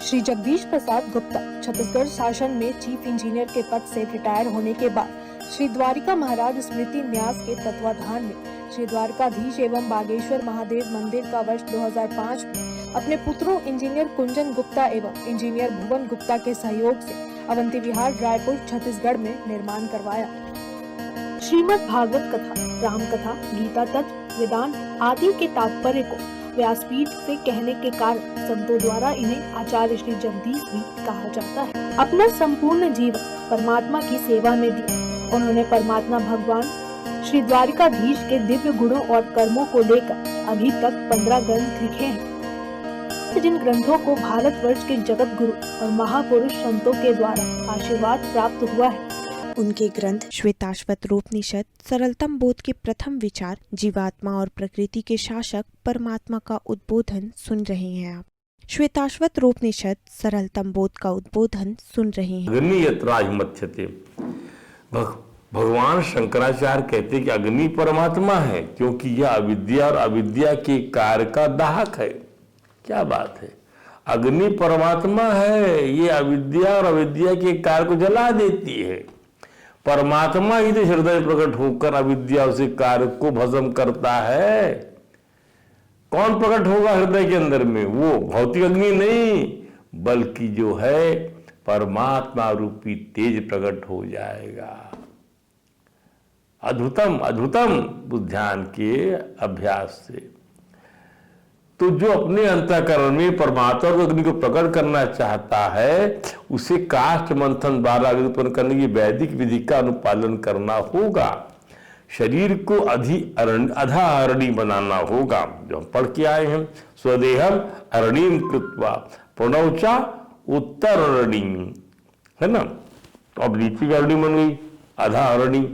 श्री जगदीश प्रसाद गुप्ता छत्तीसगढ़ शासन में chief engineer के पद से रिटायर होने के बाद श्री द्वारिका महाराज स्मृति न्यास के तत्वाधान में श्री द्वारकाधीश एवं बागेश्वर महादेव मंदिर का वर्ष 2005 में अपने पुत्रों इंजीनियर कुंजन गुप्ता एवं इंजीनियर भुवन गुप्ता के सहयोग से अवंती विहार रायपुर छत्तीसगढ़ में निर्माण करवाया। श्रीमद् भागवत कथा, राम कथा, गीता तत्व, वेदांत आदि के तात्पर्य को व्यासपीठ से कहने के कारण संतों द्वारा इन्हें आचार्य श्री जगदीश भी कहा जाता है। अपना संपूर्ण जीवन परमात्मा की सेवा में दिया। उन्होंने परमात्मा भगवान श्री द्वारिकाधीश के दिव्य गुणों और कर्मों को लेकर अभी तक 15 ग्रंथ लिखे हैं, जिन ग्रंथों को भारतवर्ष के जगत गुरु और महापुरुष संतों के द्वारा आशीर्वाद प्राप्त हुआ है। उनके ग्रंथ श्वेताश्वत रूपनिषद, सरलतम बोध के प्रथम विचार, जीवात्मा और प्रकृति के शासक, परमात्मा का उद्बोधन सुन रहे हैं आप। श्वेताश्वत रूपनिषद, सरलतम बोध का उद्बोधन सुन रहे हैं। अग्नि यत्राहिमथ्यते, भगवान शंकराचार्य कहते कि अग्नि परमात्मा है, क्योंकि यह अविद्या और अविद्या के कार्य का दाहक है। क्या बात है, अग्नि परमात्मा है, ये अविद्या और अविद्या के कार्य को जला देती है। परमात्मा ही तो हृदय प्रकट होकर अविद्या उसे कार्य को भस्म करता है। कौन प्रकट होगा हृदय के अंदर में? वो भौतिक अग्नि नहीं, बल्कि जो है परमात्मा रूपी तेज प्रकट हो जाएगा। अद्भुतम अद्भुतम ध्यान के अभ्यास से तो जो अपने अंतःकरण में परमात्मा और अग्नि को प्रकट करना चाहता है, उसे काष्ठ मंथन द्वारा अग्नि उत्पन्न करने की वैदिक विधि का अनुपालन करना होगा। शरीर को अधा अरणी बनाना होगा। जो हम पढ़ के आए हैं, स्वदेहम अरणीम कृत्वा प्रणवचा उत्तर अरणी, है ना। तो अब नीचे अरणी बन गई, आधा अरणी,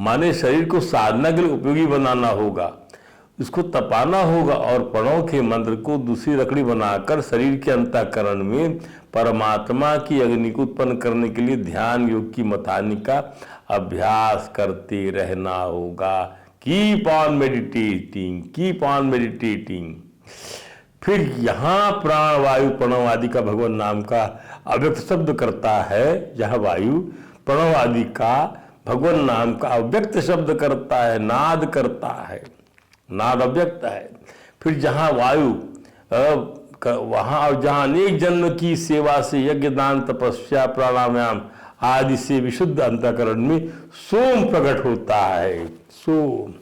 माने शरीर को साधना के लिए उपयोगी बनाना होगा, इसको तपाना होगा और प्रणव के मंत्र को दूसरी लकड़ी बनाकर शरीर के अंतःकरण में परमात्मा की अग्नि को उत्पन्न करने के लिए ध्यान योग की मथानी का अभ्यास करते रहना होगा। Keep on meditating, keep on meditating. फिर यहाँ प्राण वायु प्रणव आदि का भगवान नाम का अव्यक्त शब्द करता है। जहाँ वायु प्रणव आदि का भगवान नाम का अव्यक्त शब्द करता है, नाद करता है, नाद अव्यक्त है। फिर जहाँ वायु वहाँ, और जहाँ अनेक जन्म की सेवा से यज्ञ दान तपस्या प्राणायाम आदि से विशुद्ध अंतःकरण में सोम प्रकट होता है। सोम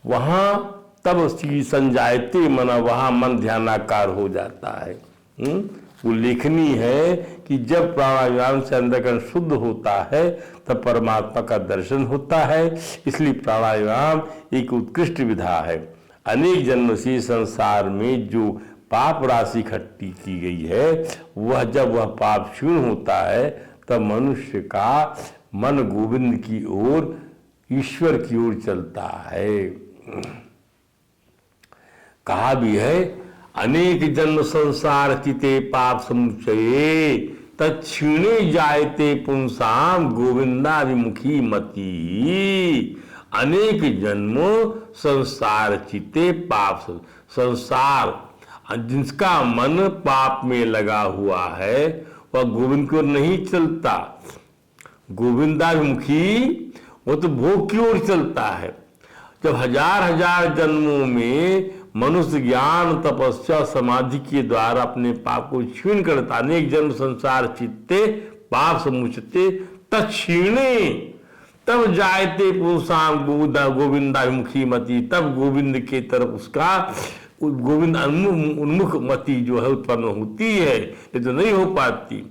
वहाँ तब संजायते मना, वहाँ मन ध्यानाकार हो जाता है। उल्लेखनीय है कि जब प्राणायाम से अंतःकरण शुद्ध होता है तब परमात्मा का दर्शन होता है। इसलिए प्राणायाम एक उत्कृष्ट विधा है। अनेक जन्म से संसार में जो पाप राशि इकट्ठी की गई है, जब वह पाप क्षीण होता है तब मनुष्य का मन गोविंद की ओर, ईश्वर की ओर चलता है। कहा भी है, अनेक जन्म संसार चिते पाप समुच्चये तत्क्षीणे जायते पुंसाम गोविंदाभिमुखी मति। अनेक जन्मों संसार चिते पाप, संसार जिसका मन पाप में लगा हुआ है वह गोविंद की ओर नहीं चलता। गोविंदाभिमुखी वो तो भोग की ओर चलता है। जब हजार हजार जन्मों में मनुष्य ज्ञान तपस्या समाधि के द्वारा अपने पाप को क्षीण करता, अनेक जन्म संसार चित्ते पाप समुचते तत्क्षीणे तब जायते पुरुषाम गोविंदाभिमुखी मति, तब गोविंद के तरफ उसका गोविंद उन्मुख मति जो है उत्पन्न होती है। ये तो नहीं हो पाती।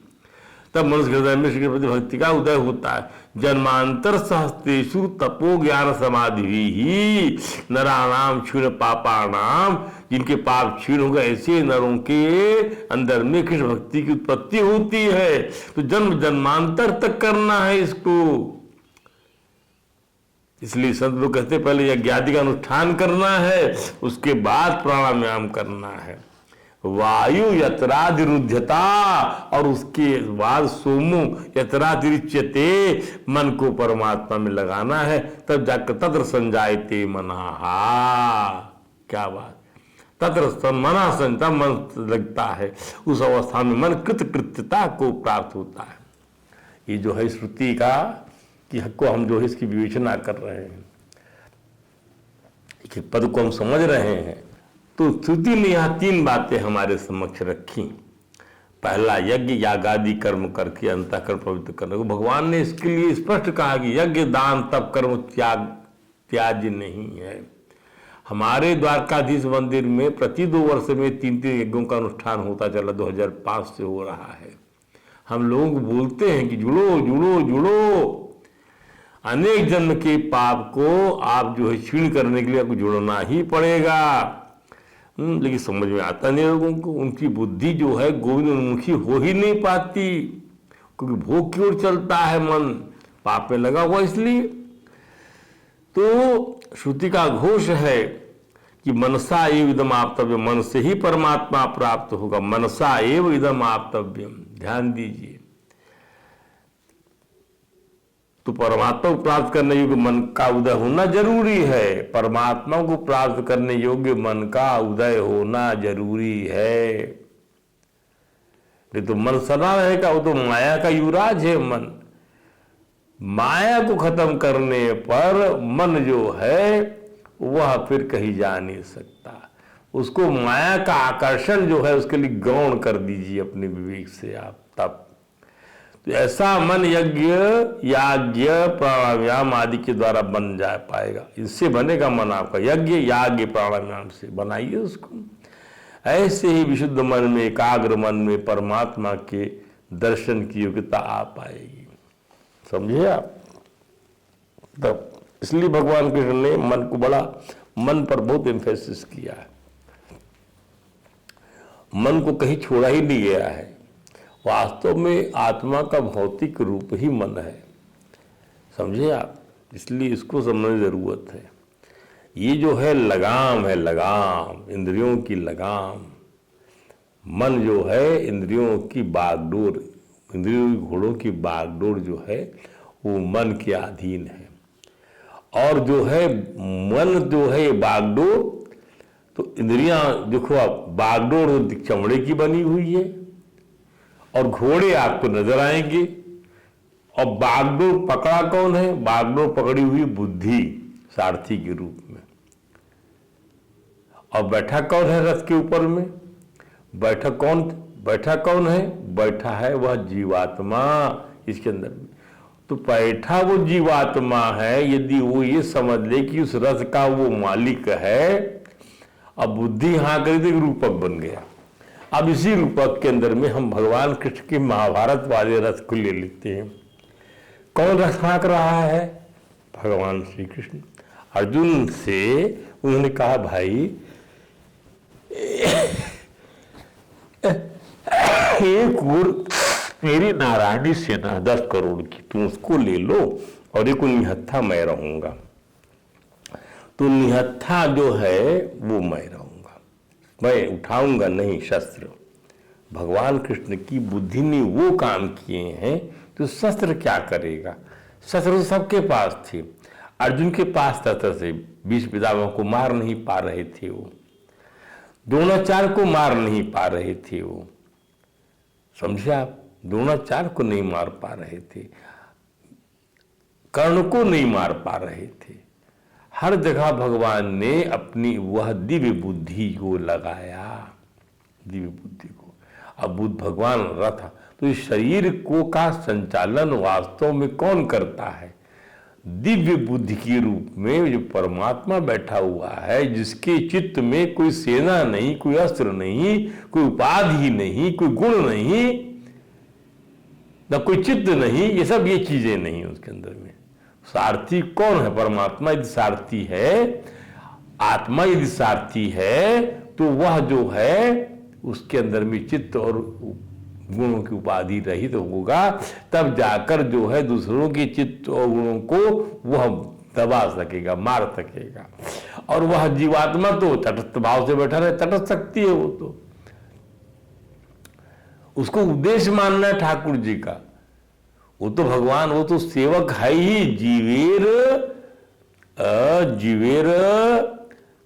तब मनुष्य हृदय में श्री प्रति भक्ति का उदय होता है। जन्मांतर सहस्तेषु तपो ज्ञान समाधि ही नराणाम क्षीण पापाणाम, जिनके पाप क्षीण हो गए ऐसे नरों के अंदर में कृष्ण भक्ति की उत्पत्ति होती है। तो जन्म जन्मांतर तक करना है इसको। इसलिए संत लोग कहते पहले यज्ञादि का अनुष्ठान करना है, उसके बाद प्राणायाम करना है। वायु यत्रादिरुध्यता, और उसके बाद सोमो यत्रादिरुच्यते, मन को परमात्मा में लगाना है, तब जाकर तत्र संजायते मनाहा। क्या बात, तत्र मना संता मन लगता है, उस अवस्था में मन कृतकृत्यता को प्राप्त होता है। ये जो है श्रुति का कि को हम जो है इसकी विवेचना कर रहे हैं, एक पद को हम समझ रहे हैं। तो श्रुति ने यहाँ 3 बातें हमारे समक्ष रखी। पहला, यज्ञ यागादि कर्म करके अंतःकरण पवित्र करने को भगवान ने इसके लिए स्पष्ट कहा कि यज्ञ दान तप कर्म त्याज्य नहीं है। हमारे द्वारकाधीश मंदिर में प्रति 2 वर्ष में 3-3 यज्ञों का अनुष्ठान होता चला, 2005 से हो रहा है। हम लोग बोलते हैं कि जुड़ो जुड़ो जुड़ो, अनेक जन्म के पाप को आप जो है क्षीण करने के लिए आपको जुड़ना ही पड़ेगा। लेकिन समझ में आता नहीं लोगों को, उनकी बुद्धि जो है गोविंद उन्मुखी हो ही नहीं पाती, क्योंकि भोग की ओर चलता है मन, पाप में लगा हुआ। इसलिए तो श्रुति का घोष है कि मनसा एव इदम आप्तव्यम, मन से ही परमात्मा प्राप्त होगा। मनसा एव इदम आप्तव्यम, ध्यान दीजिए। तो परमात्मा को प्राप्त करने योग्य मन का उदय होना जरूरी है। परमात्मा को प्राप्त करने योग्य मन का उदय होना जरूरी है। नहीं तो मन सदा रहेगा, वो तो माया का युवराज है मन। माया को खत्म करने पर मन जो है वह फिर कहीं जा नहीं सकता। उसको माया का आकर्षण जो है उसके लिए गौण कर दीजिए अपने विवेक से आप, तब तो ऐसा मन यज्ञ याज्ञ प्राणायाम आदि के द्वारा बन जा पाएगा। इससे बनेगा मन आपका, यज्ञ याज्ञ प्राणायाम से बनाइए उसको। ऐसे ही विशुद्ध मन में, एकाग्र मन में परमात्मा के दर्शन की योग्यता आ पाएगी। समझे आप? तब इसलिए भगवान कृष्ण ने मन को बड़ा, मन पर बहुत एम्फेसिस किया है। मन को कहीं छोड़ा ही नहीं गया है। वास्तव में आत्मा का भौतिक रूप ही मन है, समझे आप? इसलिए इसको समझने की जरूरत है। ये जो है लगाम है, लगाम, इंद्रियों की लगाम। मन जो है इंद्रियों की बागडोर, इंद्रियों की घोड़ों की बागडोर जो है वो मन के अधीन है। और जो है मन जो है बागडोर, तो इंद्रियां देखो आप, बागडोर चमड़े की बनी हुई है और घोड़े आपको नजर आएंगे। और बागडोर पकड़ा कौन है? बागडोर पकड़ी हुई बुद्धि सारथी के रूप में। और बैठा कौन है रथ के ऊपर में? बैठा कौन है? बैठा है वह जीवात्मा इसके अंदर में। तो बैठा वो जीवात्मा है। यदि वो ये समझ ले कि उस रथ का वो मालिक है, अब बुद्धि हाँ करी तो रूपक बन गया। अब इसी रूपक के अंदर में हम भगवान कृष्ण के महाभारत वाले रथ को ले लेते हैं। कौन रथ हाँक रहा है? भगवान श्री कृष्ण। अर्जुन से उन्होंने कहा, भाई एक और मेरी नारायणी सेना 10 करोड़ की, तुम उसको ले लो और एक निहत्था मैं रहूंगा। तो निहत्था जो है वो मैं रहूंगा, मैं उठाऊंगा नहीं शस्त्र। भगवान कृष्ण की बुद्धि ने वो काम किए हैं, तो शस्त्र क्या करेगा? शस्त्र तो सबके पास थे। अर्जुन के पास शस्त्र से 20 पितामह को मार नहीं पा रहे थे वो, द्रोणाचार्य को मार नहीं पा रहे थे वो, समझे आप? द्रोणाचार्य को नहीं मार पा रहे थे, कर्ण को नहीं मार पा रहे थे। हर जगह भगवान ने अपनी वह दिव्य बुद्धि को लगाया, दिव्य बुद्धि को। अब बुद्ध भगवान रथ, तो इस शरीर को का संचालन वास्तव में कौन करता है? दिव्य बुद्धि के रूप में जो परमात्मा बैठा हुआ है, जिसके चित्त में कोई सेना नहीं, कोई अस्त्र नहीं, कोई उपाधि नहीं, कोई गुण नहीं, न कोई चित्त नहीं, ये सब ये चीजें नहीं उसके अंदर में। सारथी कौन है? परमात्मा यदि सारथी है, आत्मा यदि सारथी है, तो वह जो है उसके अंदर में चित्त और गुणों की उपाधि रहित तो होगा, तब जाकर जो है दूसरों के चित्त और गुणों को वह दबा सकेगा, मार सकेगा। और वह जीवात्मा तो तटस्थ भाव से बैठा रहे, तटस्थ शक्ति है वो, तो उसको उद्देश्य मानना है ठाकुर जी का। वो तो भगवान, वो तो सेवक है ही। जीवेर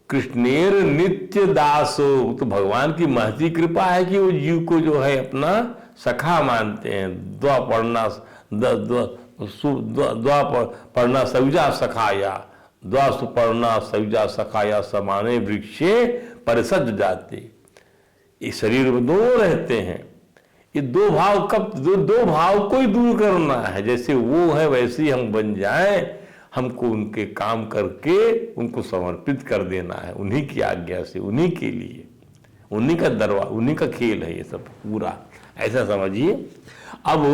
कृष्णेर नित्य दासो, तो भगवान की महती कृपा है कि वो जीव को जो है अपना सखा मानते हैं। द्वापर्णा सयुजा सखाया, द्वा सुपर्णा सयुजा सखाया समाने वृक्षे परिसज जाते। इस शरीर में दोनों रहते हैं। ये दो भाव कब, दो भाव को ही दूर करना है। जैसे वो है वैसे ही हम बन जाएं, हमको उनके काम करके उनको समर्पित कर देना है, उन्हीं की आज्ञा से, उन्हीं के लिए, उन्हीं का दरबार, उन्हीं का खेल है ये सब पूरा, ऐसा समझिए। अब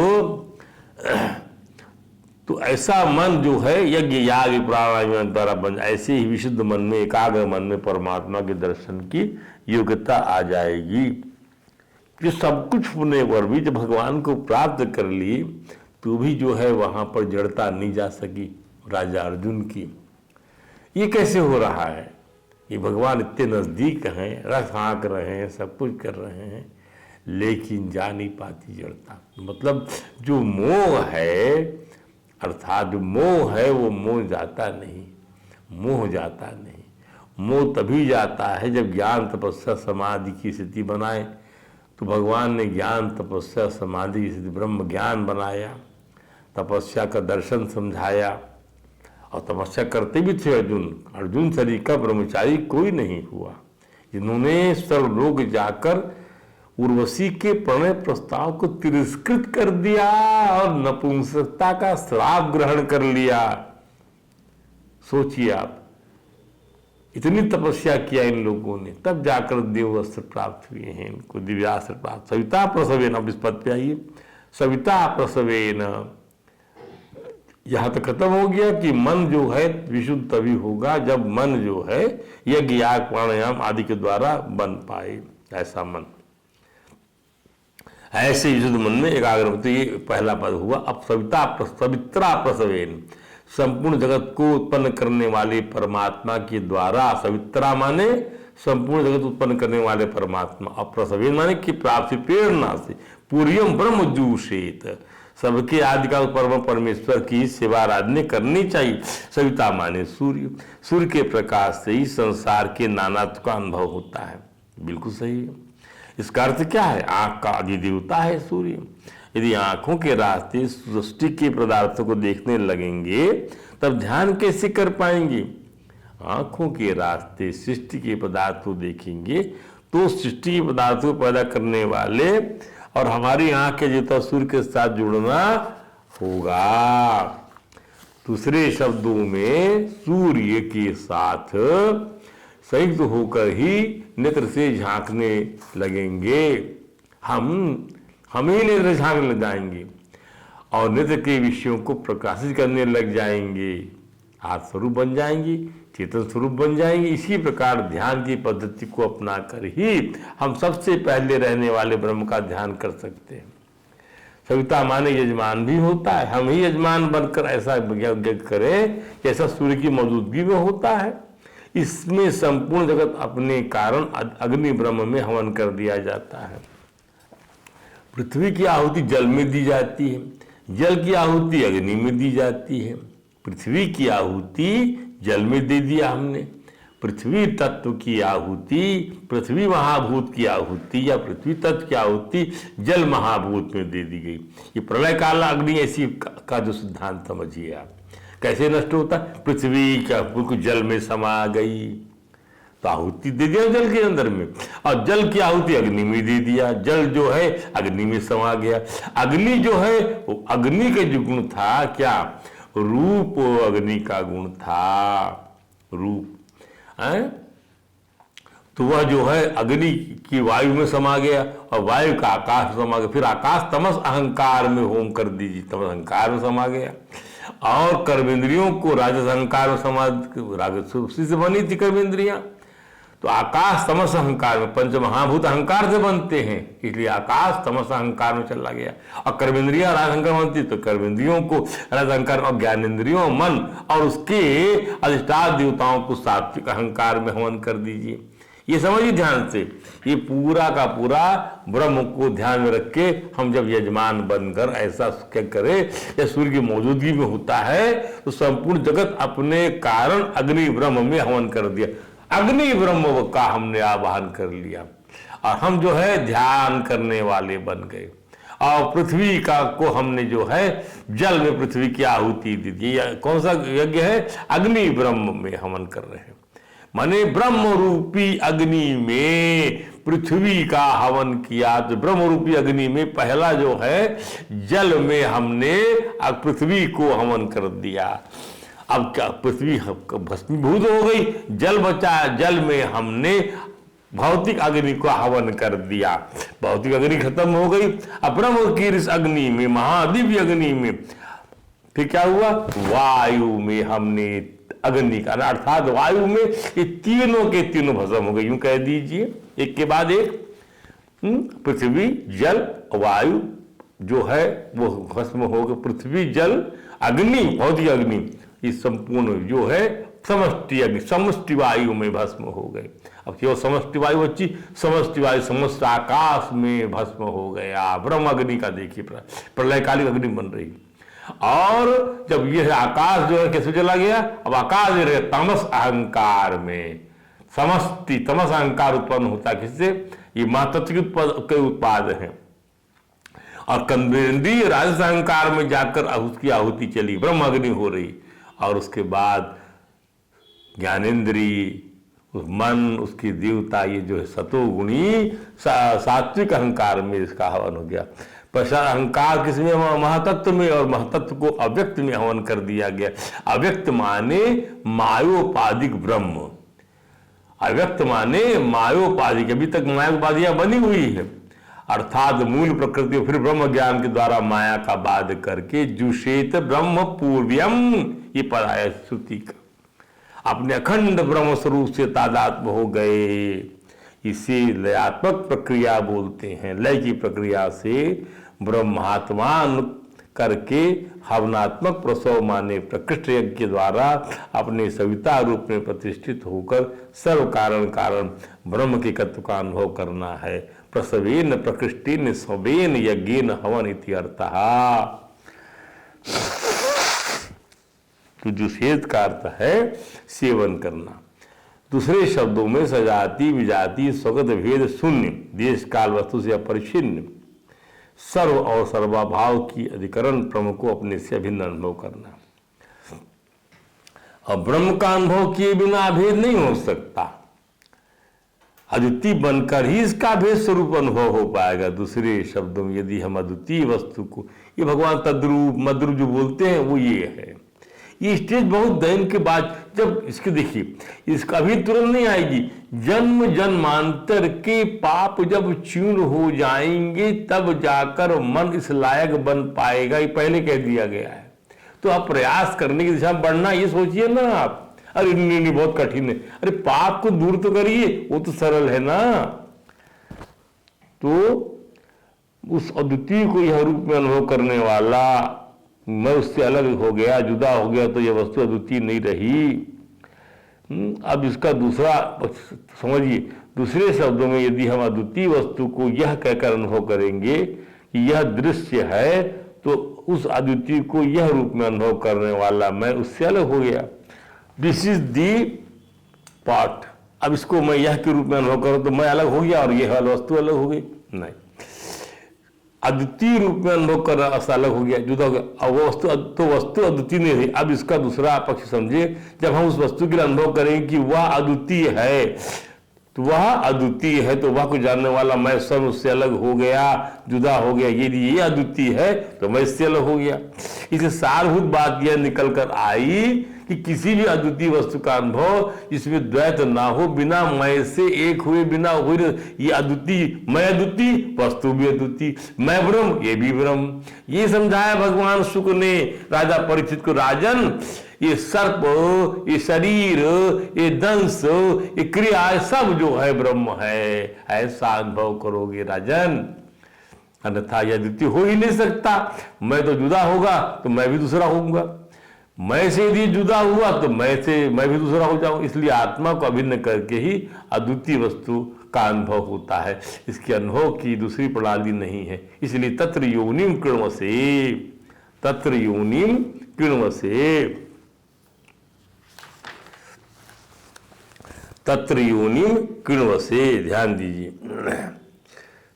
तो ऐसा मन जो है यज्ञ याग प्राणायाम द्वारा बन, ऐसे ही विशुद्ध मन में, एकाग्र मन में परमात्मा के दर्शन की योग्यता आ जाएगी। कि सब कुछ होने पर भी जब भगवान को प्राप्त कर लिए तो भी जो है वहां पर जड़ता नहीं जा सकी राजा अर्जुन की। ये कैसे हो रहा है? ये भगवान इतने नजदीक हैं, रस हाँक रहे हैं, सब कुछ कर रहे हैं, लेकिन जा नहीं पाती जड़ता। मतलब जो मोह है, अर्थात जो मोह है वो मोह जाता नहीं, मोह जाता नहीं। मोह तभी जाता है जब ज्ञान तपस्या समाधि की स्थिति बनाए। तो भगवान ने ज्ञान तपस्या समाधि की स्थिति ब्रह्म ज्ञान बनाया, तपस्या का दर्शन समझाया, और तपस्या करते भी थे अर्जुन। अर्जुन शरीर का ब्रह्मचारी कोई नहीं हुआ जिन्होंने सर्वलोक जाकर उर्वशी के प्रणय प्रस्ताव को तिरस्कृत कर दिया और नपुंसकता का श्राप ग्रहण कर लिया। सोचिए आप, इतनी तपस्या किया इन लोगों ने, तब जाकर देव अस्त्र प्राप्त हुए हैं इनको, दिव्यास्त्र प्राप्त। सविता प्रसवेन, अब इस पद पे आइए, सविता प्रसवेन। यहां तक खत्म हो गया कि मन जो है विशुद्ध तभी होगा जब मन जो है यज्ञ याग प्राणायाम आदि के द्वारा बन पाए। ऐसा मन, ऐसे विशुद्ध मन में एकाग्र होते। ये पहला पद हुआ। अब सवित्रा प्रसवेन, संपूर्ण जगत को उत्पन्न करने वाले परमात्मा के द्वारा। सवित्रा माने संपूर्ण जगत उत्पन्न करने वाले परमात्मा, और प्रसवेन माने कि प्राप्ति प्रेरणा से। पूर्यम ब्रह्म जूषेत, सबके आदि का परम परमेश्वर की सेवा आराधना करनी चाहिए। सविता माने सूर्य, सूर्य के प्रकाश से ही संसार के नानात्व का अनुभव होता है। बिल्कुल सही है। इसका अर्थ क्या है? आंख का अधिदेवता है सूर्य। यदि आंखों के रास्ते सृष्टि के पदार्थों को देखने लगेंगे तब ध्यान कैसे कर पाएंगे? आंखों के रास्ते सृष्टि के पदार्थ को देखेंगे तो सृष्टि के पदार्थों को पैदा करने वाले और हमारी आंख के जैसा सूर्य के साथ जुड़ना होगा। दूसरे शब्दों में सूर्य के साथ संयुक्त होकर ही नेत्र से झांकने लगेंगे। हम ही नेत्र झांकने लग जाएंगे और नेत्र के विषयों को प्रकाशित करने लग जाएंगे। आत्म स्वरूप बन जाएंगी, चेतन स्वरूप बन जाएंगे। इसी प्रकार ध्यान की पद्धति को अपना कर ही हम सबसे पहले रहने वाले ब्रह्म का ध्यान कर सकते हैं। सविता माने यजमान भी होता है। हम ही यजमान बनकर ऐसा यज्ञ करें जैसा सूर्य की मौजूदगी में होता है। इसमें संपूर्ण जगत अपने कारण अग्नि ब्रह्म में हवन कर दिया जाता है। पृथ्वी की आहुति जल में दी जाती है, जल की आहुति अग्नि में दी जाती है। पृथ्वी की आहुति जल में दे दिया हमने, पृथ्वी तत्व की आहुति, पृथ्वी महाभूत की आहुति या पृथ्वी तत्व की आहुति जल महाभूत में दे दी गई। ये प्रलय काल अग्नि ऐसी का जो सिद्धांत समझिए आप, कैसे नष्ट होता है? पृथ्वी का बिल्कुल जल में समा गई तो आहुति दे दिया जल के अंदर में, और जल की आहुति अग्नि में दे दिया, जल जो है अग्नि में समा गया। अग्नि जो है वो अग्नि का जो गुण था क्या? रूप अग्नि का गुण था, रूप है। तो वह जो है अग्नि की वायु में समा गया और वायु का आकाश में समा गया। फिर आकाश तमस अहंकार में होम कर दीजिए, तमस अहंकार में समा गया। और कर्मेंद्रियों को राजस अहंकार में समा, राजस उसी से बनी थी कर्मेंद्रियां। तो आकाश तमस अहंकार में, पंच महाभूत अहंकार से बनते हैं, इसलिए आकाश तमस अहंकार में चला गया। और कर्मेंद्रियां राज अहंकार बनती तो कर्मेंद्रियों को राज अहंकार, और ज्ञानेन्द्रियों मन और उसके अधिष्ठान देवताओं को सात्विक अहंकार में हवन कर दीजिए। ये समझिए ध्यान से। ये पूरा का पूरा ब्रह्म को ध्यान में रख के हम जब यजमान बनकर ऐसा क्या करें, या सूर्य की मौजूदगी में होता है तो संपूर्ण जगत अपने कारण अग्नि ब्रह्म में हवन कर दिया। अग्नि ब्रह्म का हमने आवाहन कर लिया और हम जो है ध्यान करने वाले बन गए। और पृथ्वी का को हमने जो है जल में पृथ्वी की आहुति दी थी। कौन सा यज्ञ है? अग्नि ब्रह्म में हवन कर रहे हैं, माने ब्रह्म रूपी अग्नि में पृथ्वी का हवन किया। तो ब्रह्म रूपी अग्नि में पहला जो है जल में हमने पृथ्वी को हवन कर दिया। अब क्या पृथ्वी भस्मीभूत हो गई, जल बचा, जल में हमने भौतिक अग्नि को हवन कर दिया, भौतिक अग्नि खत्म हो गई। अब ब्रह्म की इस अग्नि में, महादिव्य अग्नि में फिर क्या हुआ? वायु में हमने अग्नि का, अर्थात वायु में ये तीनों के तीनों भस्म हो गए। यूं कह दीजिए एक के बाद एक, पृथ्वी जल वायु जो है वो भस्म हो गए। पृथ्वी जल अग्नि, भौतिक अग्नि, ये संपूर्ण जो है समष्टि अग्नि, समष्टि वायु में भस्म हो गए। अब केवल समष्टि वायु बची, समष्टि वायु समस्त आकाश में भस्म हो गया। ब्रह्म अग्नि का देखिए प्रलयकालिक अग्नि बन रही। और जब यह आकाश जो है कैसे चला गया? अब आकाश जो है तमस अहंकार में, समष्टि तमस अहंकार उत्पन्न होता है। किससे? ये महातत्व के उत्पाद हैं। और कंदेन्द्रीय राजस अहंकार में जाकर उसकी आहुति चली, ब्रह्म अग्नि हो रही। और उसके बाद ज्ञानेन्द्रीय, मन, उसकी देवता, ये जो है सतोगुणी सात्विक अहंकार में इसका हवन हो गया। पश्चात अहंकार किसमें? महातत्व में, और महातत्व को अव्यक्त में हवन कर दिया गया। अव्यक्त माने मायोपाधिक ब्रह्म, अव्यक्त माने मायोपाधिक, अभी तक मायोपाधियां बनी हुई है, अर्थात मूल प्रकृति फिर ब्रह्म ज्ञान के द्वारा माया का बाध करके जुषेत ब्रह्म पूर्व्यम, ये पद है श्रुति का, अपने अखंड ब्रह्म स्वरूप से तादात्म्य हो गए। इसे लयात्मक प्रक्रिया बोलते हैं। लय की प्रक्रिया से ब्रह्मात्मान करके हवनात्मक प्रसव माने प्रकृष्ट यज्ञ के द्वारा अपने सविता रूप में प्रतिष्ठित होकर सर्व कारण कारण ब्रह्म के तत्व का अनुभव करना है। प्रसवेन प्रकृष्टेन स्वेन यज्ञेन हवन इति अर्थः। तो जो सेद का अर्थ है सेवन करना। दूसरे शब्दों में सजाति विजाति स्वगत भेद शून्य, देश काल वस्तु से अपरिच्छिन्न, सर्व और सर्वाभाव की अधिकरण ब्रह्म को अपने से अभिन्न अनुभव करना। और ब्रह्म का अनुभव किए बिना भेद नहीं हो सकता। अद्वितीय बनकर ही इसका भेद स्वरूप अनुभव हो पाएगा। दूसरे शब्दों में यदि हम अद्वितीय वस्तु को, ये भगवान तद्रूप मद्रूप जो बोलते हैं वो ये है। ये स्टेज बहुत दिन के बाद, जब इसके देखिए, इसका भी तुरंत नहीं आएगी। जन्म जन्मांतर के पाप जब चूर्ण हो जाएंगे तब जाकर मन इस लायक बन पाएगा, ये पहले कह दिया गया है। तो आप प्रयास करने की दिशा में बढ़ना, ये सोचिए ना आप, अरे नहीं बहुत कठिन है, अरे पाप को दूर तो करिए, वो तो सरल है ना। तो उस अद्वितीय को यह रूप में अनुभव करने वाला, मैं उससे अलग हो गया, जुदा हो गया, तो यह वस्तु अद्वितीय नहीं रही। अब इसका दूसरा समझिए। दूसरे शब्दों में यदि हम अद्वितीय वस्तु को यह कहकर अनुभव करेंगे कि यह दृश्य है, तो उस अद्वितीय को यह रूप में अनुभव करने वाला मैं उससे अलग हो गया। This is the part. अब इसको मैं यह के रूप में अनुभव करूं तो मैं अलग हो गया और यह वस्तु अलग हो गई? नहीं, अद्वितीय रूप में अनुभव करना अलग हो गया, जुदा हो गया। अब वो वस्तु अद्वितीय नहीं रही। अब इसका दूसरा पक्ष समझिए, जब हम उस वस्तु के लिए अनुभव करेंगे कि वह अद्वितीय है, तो वह अद्वितीय है, तो वह को जानने वाला मैं स्वयं उससे अलग हो गया, जुदा हो गया। यदि ये अद्वितीय है तो मैं इससे अलग हो गया। इसे सारभूत बात यह निकल कर आई कि किसी भी अद्वितीय वस्तु का अनुभव जिसमें द्वैत ना हो, बिना मैं से एक हुए, बिना हुए, ये अद्वितीय, मैं अद्वितीय, वस्तु भी अद्वितीय, मैं ब्रह्म, ये भी ब्रह्म। ये समझाया भगवान शुक्र ने राजा परीक्षित को, राजन ये सर्प, ये शरीर, ये दंश, ये क्रिया, सब जो है ब्रह्म है, ऐसा अनुभव करोगे राजन, अन्यथा यह अद्वितीय हो ही नहीं सकता। मैं तो जुदा होगा तो मैं भी दूसरा होऊंगा, मैं से यदि जुदा हुआ तो मैं भी दूसरा हो जाऊं। इसलिए आत्मा को अभिन्न करके ही अद्वितीय वस्तु का अनुभव होता है। इसके अनुभव की दूसरी प्रणाली नहीं है। इसलिए तत्र योनिम कृण्वसे, तत्र योनिम कृण्वसे। तत्र योनिम किण्वसे, ध्यान दीजिए,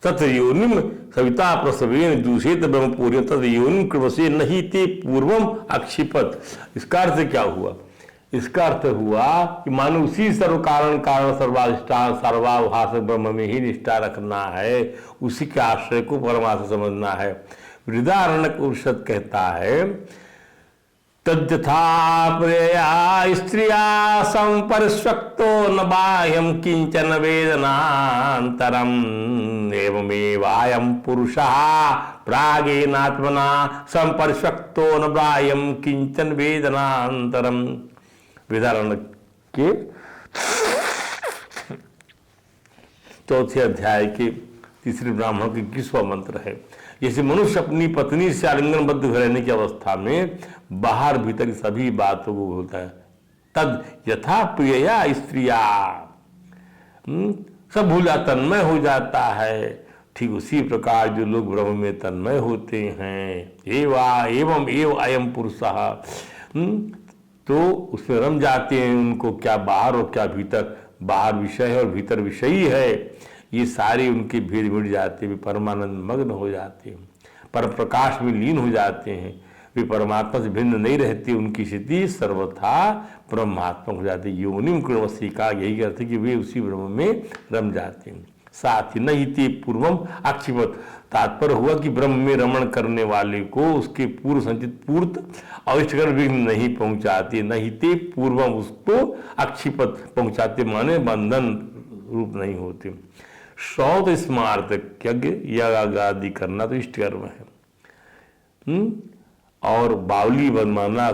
तत्र योनिम सविता प्रसवेन दूषित ब्रह्मपूर्य तत्र योनिम किण्वसे नहीं ते पूर्वम अक्षिपत। इसका अर्थ क्या हुआ? इसका अर्थ हुआ कि मानो उसी सर्व कारण कारण सर्वाधिष्ठान सर्वाभाषक ब्रह्म में ही निष्ठा रखना है, उसी के आश्रय को परमात्मा समझना है। वृदारण्यक उपनिषद कहता है, तद्यथा प्रिया स्त्रिया संपरिष्वक्तो न बाह्यम किंचन वेदनांतरम एवमेवायं पुरुषः प्रागेनात्मना संपरिष्वक्तो न बाह्यम किंचन वेदनांतरम। वेदारण्य के 4 अध्याय के 3 ब्राह्मण के 21वां मंत्र है। जैसे मनुष्य अपनी पत्नी से आलिंगनबद्ध रहने की अवस्था में बाहर भीतर सभी बातों को भूलता है, तद यथा प्रिया स्त्रिया, सब भूला तन्मय हो जाता है। ठीक उसी प्रकार जो लोग ब्रह्म में तन्मय होते हैं, एवं एव अयम पुरुषः, तो उसमें रम जाते हैं। उनको क्या बाहर और क्या भीतर, बाहर विषय है और भीतर विषयी है, ये सारे उनके भेद मिट जाते हैं। वे परमानंद मग्न हो जाते हैं, पर प्रकाश में लीन हो जाते हैं। वे परमात्मा से भिन्न नहीं रहते, उनकी स्थिति सर्वथा ब्रह्मात्मा हो जाती है। योनिम किण्वसे का यही अर्थ है कि वे उसी ब्रह्म में रम जाते हैं। साथ ही नहीं ते पूर्वम अक्षिपत, तात्पर्य हुआ कि ब्रह्म में रमण करने वाले को उसके पूर्व संचित पूर्त अविष्टकर विघ्न नहीं पहुंचाते। नहीं ते पूर्वम, उसको अक्षिपत पहुंचाते माने बंधन रूप नहीं होते। श्रौत स्मार्त यज्ञ याग आदि करना तो इष्ट कर्म है। और बावली बनवाना,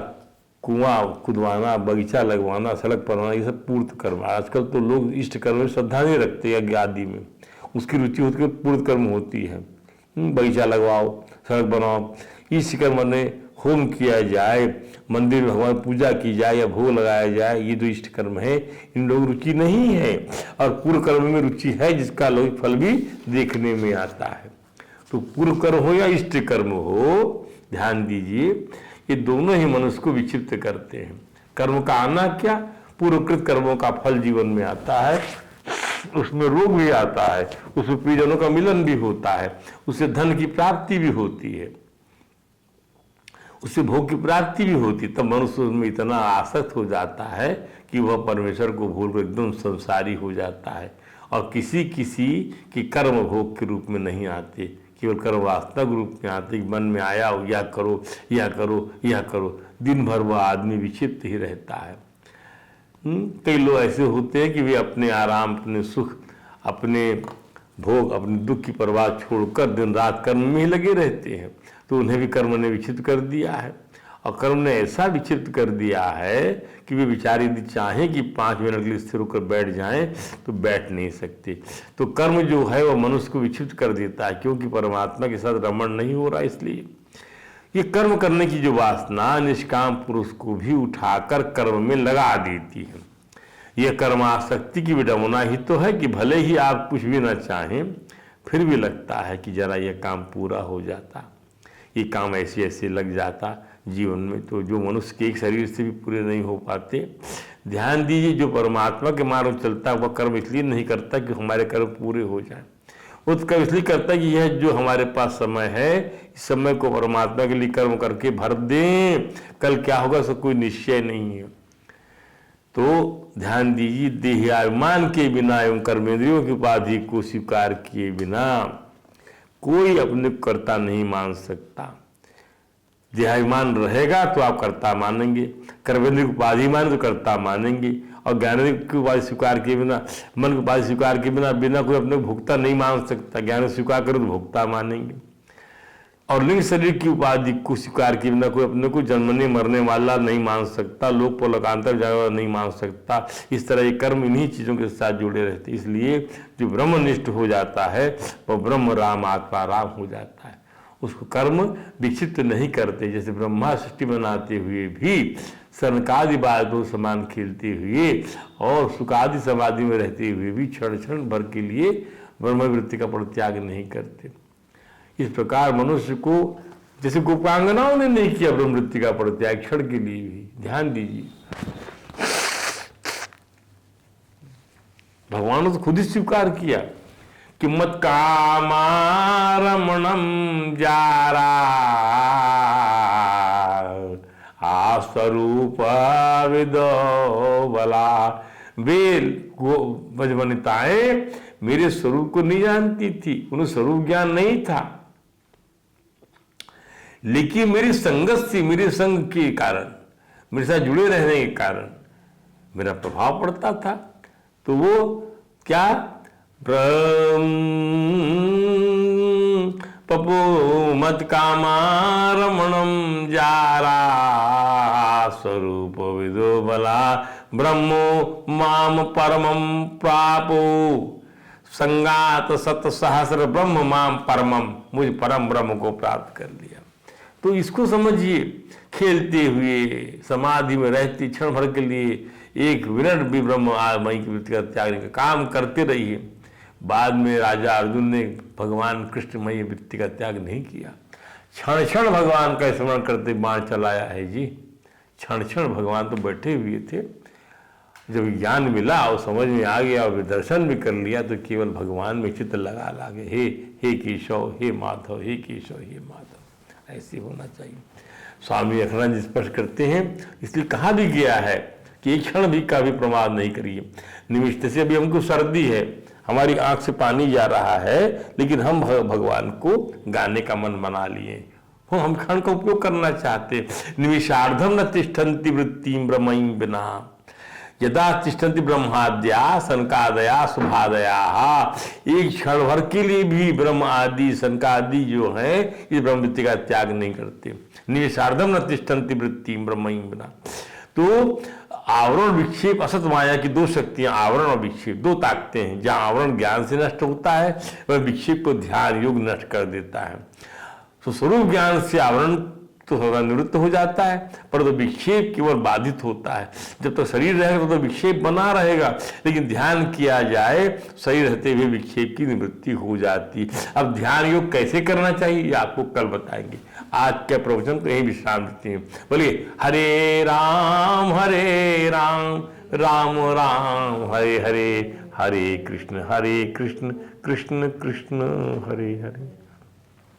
कुआं खुदवाना, बगीचा लगवाना, सड़क बनवाना, ये सब पूर्त कर्म। आजकल तो लोग इष्ट कर्म में श्रद्धा नहीं रखते, यज्ञ आदि में उसकी रुचि होती है, पूर्त कर्म होती है। बगीचा लगवाओ, सड़क बनाओ, इष्ट कर्म ने होम किया जाए, मंदिर में भगवान पूजा की जाए या भोग लगाया जाए, ये जो इष्ट कर्म है इन लोगों रुचि नहीं है। और पूर्व कर्म में रुचि है, जिसका लोग फल भी देखने में आता है। तो पूर्व कर्म हो या इष्ट कर्म हो, ध्यान दीजिए, ये दोनों ही मनुष्य को विक्षिप्त करते हैं। कर्म का आना क्या, पूर्वकृत कर्मों का फल जीवन में आता है, उसमें रोग भी आता है, उसमें प्रियजनों का मिलन भी होता है, उससे धन की प्राप्ति भी होती है, उससे भोग की प्राप्ति भी होती। तब मनुष्य उसमें इतना आसक्त हो जाता है कि वह परमेश्वर को भूलकर एकदम संसारी हो जाता है और किसी किसी की कर्म भोग के रूप में नहीं आते, केवल कर्म वासना के रूप में आते। मन में आया हो या करो या करो या करो, दिन भर वह आदमी विक्षिप्त ही रहता है। कई लोग ऐसे होते हैं कि वे अपने आराम, अपने सुख, अपने भोग, अपने दुख की परवाह छोड़कर दिन रात कर्म में ही लगे रहते हैं। तो उन्हें भी कर्म ने विक्षिप्त कर दिया है, और कर्म ने ऐसा विक्षिप्त कर दिया है कि वे बेचारे यदि चाहें कि 5 मिनट के लिए स्थिर होकर बैठ जाएं तो बैठ नहीं सकते। तो कर्म जो है वह मनुष्य को विक्षिप्त कर देता है, क्योंकि परमात्मा के साथ रमण नहीं हो रहा। इसलिए ये कर्म करने की जो वासना निष्काम पुरुष को भी उठाकर कर्म में लगा देती है। यह कर्मासक्ति की विडंबना ही तो है कि भले ही आप कुछ भी ना चाहें, फिर भी लगता है कि जरा यह काम पूरा हो जाता, ये काम ऐसे ऐसे लग जाता जीवन में। तो जो मनुष्य के एक शरीर से भी पूरे नहीं हो पाते। ध्यान दीजिए, जो परमात्मा के मार्ग में चलता है वह कर्म इसलिए नहीं करता कि हमारे कर्म पूरे हो जाए, वो तो कर्म इसलिए करता है कि यह जो हमारे पास समय है, इस समय को परमात्मा के लिए कर्म करके भर दें, कल क्या होगा इसका कोई निश्चय नहीं है। तो ध्यान दीजिए, देहाभिमान के बिना एवं कर्मेंद्रियों की उपाधि को स्वीकार किए बिना कोई अपने कर्ता नहीं मान सकता। देहाभिमान रहेगा तो आप कर्ता मानेंगे, कर्मेंद्रिय उपाधि माने तो कर्ता मानेंगे, और ज्ञानेंद्रिय की उपाधि स्वीकार किए बिना, मन की उपाधि स्वीकार किए बिना कोई अपने भोक्ता नहीं मान सकता। ज्ञान स्वीकार करो तो भोक्ता मानेंगे। और लिंग शरीर की उपाधि को स्वीकार किए बिना कोई अपने को जन्मने मरने वाला नहीं मान सकता, लोक परलोकांतर जाने वाला नहीं मान सकता। इस तरह ये कर्म इन्हीं चीज़ों के साथ जुड़े रहते। इसलिए जो ब्रह्मनिष्ठ हो जाता है वह ब्रह्म राम आत्मा राम हो जाता है। उसको कर्म विक्षिप्त नहीं करते। जैसे ब्रह्मा सृष्टि बनाते हुए भी सनकादि बादलों समान खेलते हुए और सुखादि समाधि में रहते हुए भी क्षण क्षण भर के लिए ब्रह्मवृत्ति का परित्याग नहीं करते। इस प्रकार मनुष्य को जैसे गोपांगनाओं ने नहीं किया ब्रह्मवृत्ति का परित्याग क्षण के लिए भी। ध्यान दीजिए, भगवान ने तो खुद ही स्वीकार किया कि मत कामारमणम जारा आस्वरूप विदो बला। बेल वनिताएं मेरे स्वरूप को नहीं जानती थी, उन्हें स्वरूप ज्ञान नहीं था, लेकिन मेरी संगत थी, मेरे संग के कारण, मेरे साथ जुड़े रहने के कारण मेरा प्रभाव पड़ता था। तो वो क्या पपो मत कामारमणम जारा स्वरूप विदो बला ब्रह्मो माम परमम प्रापो संगात सत सहस्र ब्रह्म माम परमम, मुझ परम ब्रह्म को प्राप्त कर लिया। तो इसको समझिए, खेलते हुए समाधि में रहती क्षण भर के लिए एक मिनट भी ब्रह्म मई की वृत्ति का त्याग का काम करते रहिए। बाद में राजा अर्जुन ने भगवान कृष्णमयी वृत्ति का त्याग नहीं किया, क्षण क्षण भगवान का स्मरण करते बाण चलाया है जी। क्षण क्षण भगवान तो बैठे हुए थे, जब ज्ञान मिला और समझ में आ गया और दर्शन भी कर लिया तो केवल भगवान में चित्त लगा लागे, हे केशव, हे माधव, हे केशव, हे माधव, ऐसे होना चाहिए। स्वामी अखंडानंद जी स्पष्ट करते हैं, इसलिए कहा भी गया है कि एक क्षण भी का भी प्रमाद नहीं करिए। निमित्त से अभी हमको सर्दी है, हमारी आंख से पानी जा रहा है, लेकिन हम भगवान को गाने का मन बना लिए, वो हम क्षण का उपयोग करना चाहते। निमिषार्धम न तिष्ठन्ति वृत्तिं ब्रह्मैं विना यदा तिष्ठन्ति ब्रह्माद्या सनकादया शुभादया। एक क्षण भर के लिए भी ब्रह्म आदि सनकादि जो है इस ब्रह्म वृत्ति का त्याग नहीं करते। निमिषार्धम न तिष्ठन्ति वृत्तिं ब्रह्मैं विना। तो आवरण विक्षेप असत माया की दो शक्तियां, आवरण और विक्षेप, दो ताकतें हैं। जहां आवरण ज्ञान से नष्ट होता है वह विक्षेप को ध्यान योग नष्ट कर देता है। तो स्वरूप ज्ञान से आवरण तो सदा निवृत्त हो जाता है, पर तो विक्षेप केवल बाधित होता है। जब तक शरीर रहेगा तो विक्षेप बना रहेगा, लेकिन ध्यान किया जाए शरीर रहते हुए विक्षेप की निवृत्ति हो जाती। अब ध्यान योग कैसे करना चाहिए ये आपको कल बताएंगे। आज के प्रवचन को यही विश्राम देते हैं। बोलिए हरे राम राम राम हरे हरे, हरे कृष्ण कृष्ण कृष्ण हरे हरे।